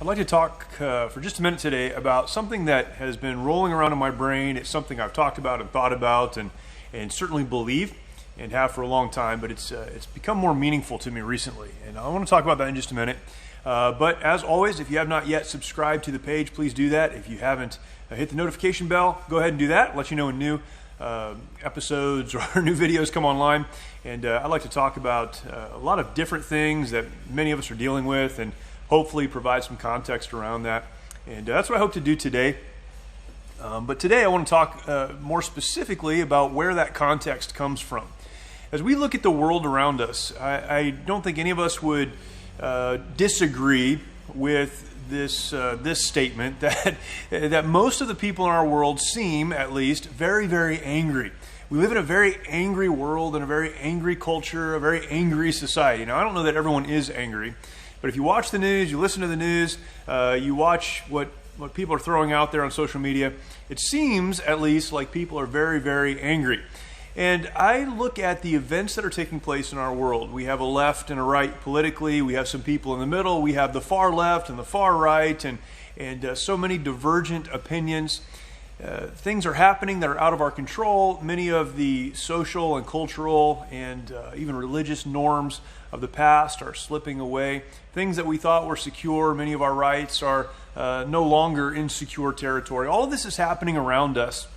I'd like to talk for just a minute today about something that has been rolling around in my brain. It's something I've talked about and thought about and certainly believe and have for a long time, but it's become more meaningful to me recently. And I want to talk about that in just a minute. But as always, if you have not yet subscribed to the page, please do that. If you haven't hit the notification bell, go ahead and do that. Let you know when new episodes or new videos come online. And I'd like to talk about a lot of different things that many of us are dealing with and hopefully provide some context around that. And that's what I hope to do today. But today I want to talk more specifically about where that context comes from. As we look at the world around us, I don't think any of us would disagree with this statement that most of the people in our world seem, at least, very, very angry. We live in a very angry world and a very angry culture, a very angry society. Now, I don't know that everyone is angry, but if you watch the news, you listen to the news, you watch what people are throwing out there on social media, it seems, at least, like people are very, very angry. And I look at the events that are taking place in our world. We have a left and a right politically. We have some people in the middle. We have the far left and the far right, and so many divergent opinions. Things are happening that are out of our control. Many of the social and cultural and even religious norms of the past are slipping away. Things that we thought were secure, many of our rights are no longer in secure territory. All of this is happening around us.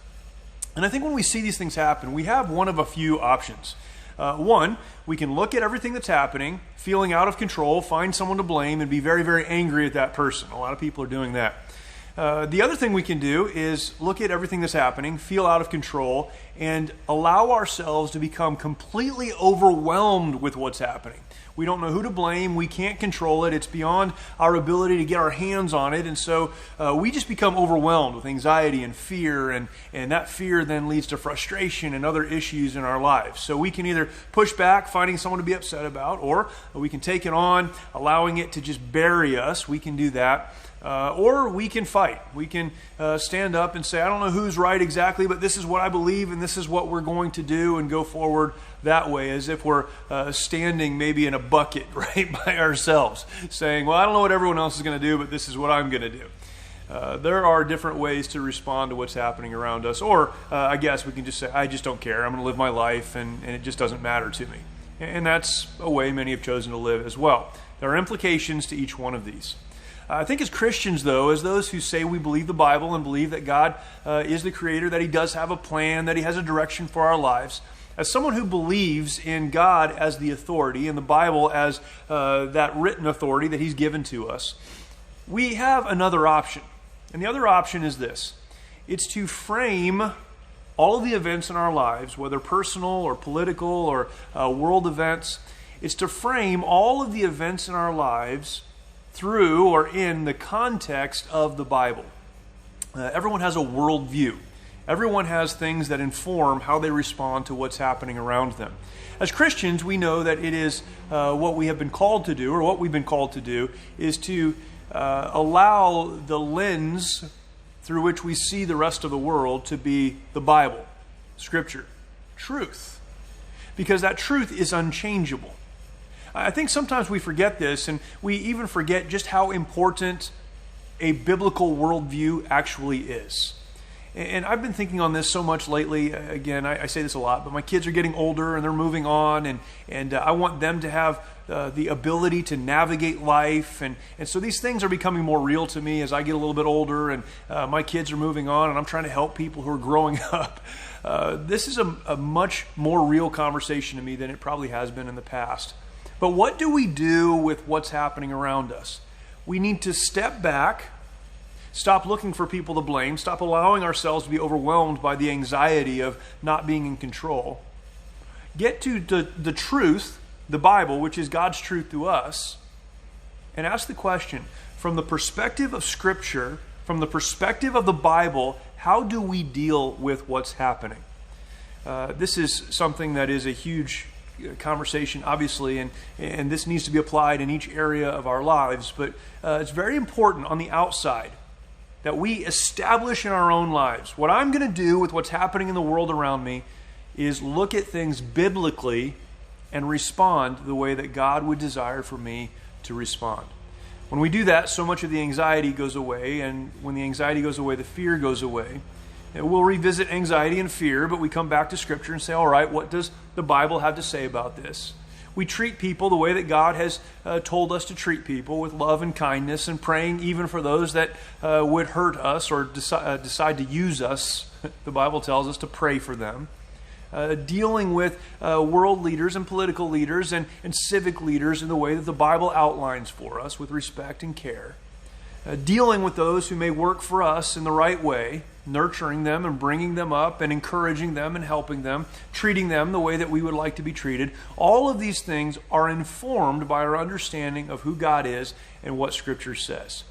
And I think when we see these things happen, we have one of a few options. One, we can look at everything that's happening, feeling out of control, find someone to blame, and be very, very angry at that person. A lot of people are doing that. The other thing we can do is look at everything that's happening, feel out of control, and allow ourselves to become completely overwhelmed with what's happening. We don't know who to blame. We can't control it. It's beyond our ability to get our hands on it. And so we just become overwhelmed with anxiety and fear. And that fear then leads to frustration and other issues in our lives. So we can either push back, finding someone to be upset about, or we can take it on, allowing it to just bury us. We can do that. Or we can fight. We can stand up and say, I don't know who's right exactly, but this is what I believe and this is what we're going to do, and go forward that way as if we're standing maybe in a bucket right by ourselves, saying, well, I don't know what everyone else is going to do, but this is what I'm going to do. There are different ways to respond to what's happening around us. Or I guess we can just say, I just don't care. I'm going to live my life and it just doesn't matter to me. And that's a way many have chosen to live as well. There are implications to each one of these. I think as Christians, though, as those who say we believe the Bible and believe that God is the Creator, that He does have a plan, that He has a direction for our lives, as someone who believes in God as the authority and the Bible as that written authority that He's given to us, we have another option. And the other option is this. It's to frame all of the events in our lives, whether personal or political or world events, it's to frame all of the events in our lives through or in the context of the Bible. Everyone has a worldview. Everyone has things that inform how they respond to what's happening around them. As Christians, we know that it is what we have been called to do, or what we've been called to do, is to allow the lens through which we see the rest of the world to be the Bible, Scripture, truth. Because that truth is unchangeable. I think sometimes we forget this, and we even forget just how important a biblical worldview actually is. And I've been thinking on this so much lately. Again, I say this a lot, but my kids are getting older and they're moving on, and I want them to have the ability to navigate life. And so these things are becoming more real to me as I get a little bit older, and my kids are moving on, and I'm trying to help people who are growing up. This is a much more real conversation to me than it probably has been in the past. But what do we do with what's happening around us? We need to step back, stop looking for people to blame, stop allowing ourselves to be overwhelmed by the anxiety of not being in control. Get to the truth, the Bible, which is God's truth to us, and ask the question, from the perspective of Scripture, from the perspective of the Bible, how do we deal with what's happening? This is something that is a huge conversation, obviously, and this needs to be applied in each area of our lives, but it's very important on the outside that we establish in our own lives. What I'm going to do with what's happening in the world around me is look at things biblically and respond the way that God would desire for me to respond. When we do that, so much of the anxiety goes away, and when the anxiety goes away, the fear goes away. And we'll revisit anxiety and fear, but we come back to Scripture and say, all right, what does the Bible have to say about this? We treat people the way that God has told us to treat people, with love and kindness, and praying even for those that would hurt us or decide to use us. The Bible tells us to pray for them. Dealing with world leaders and political leaders and civic leaders in the way that the Bible outlines for us, with respect and care. Dealing with those who may work for us in the right way, nurturing them and bringing them up and encouraging them and helping them, treating them the way that we would like to be treated. All of these things are informed by our understanding of who God is and what Scripture says.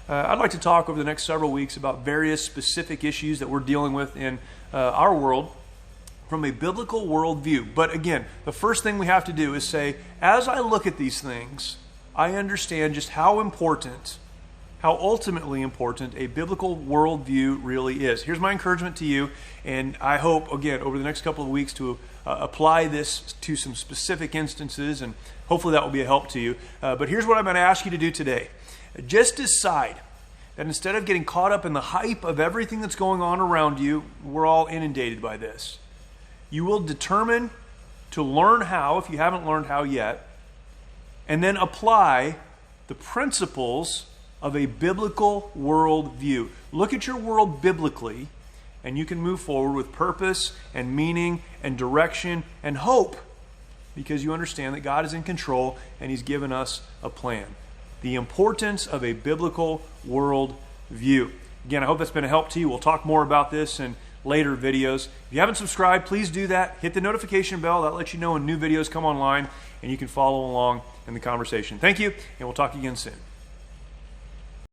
I'd like to talk over the next several weeks about various specific issues that we're dealing with in our world from a biblical worldview. But again, the first thing we have to do is say, as I look at these things, I understand just how ultimately important a biblical worldview really is. Here's my encouragement to you, and I hope, again, over the next couple of weeks to apply this to some specific instances, and hopefully that will be a help to you. But here's what I'm going to ask you to do today. Just decide that instead of getting caught up in the hype of everything that's going on around you, we're all inundated by this. You will determine to learn how, if you haven't learned how yet, and then apply the principles of a biblical worldview. Look at your world biblically, and you can move forward with purpose and meaning and direction and hope, because you understand that God is in control and He's given us a plan. The importance of a biblical worldview. Again, I hope that's been a help to you. We'll talk more about this in later videos. If you haven't subscribed, please do that. Hit the notification bell. That lets you know when new videos come online, and you can follow along in the conversation. Thank you, and we'll talk again soon.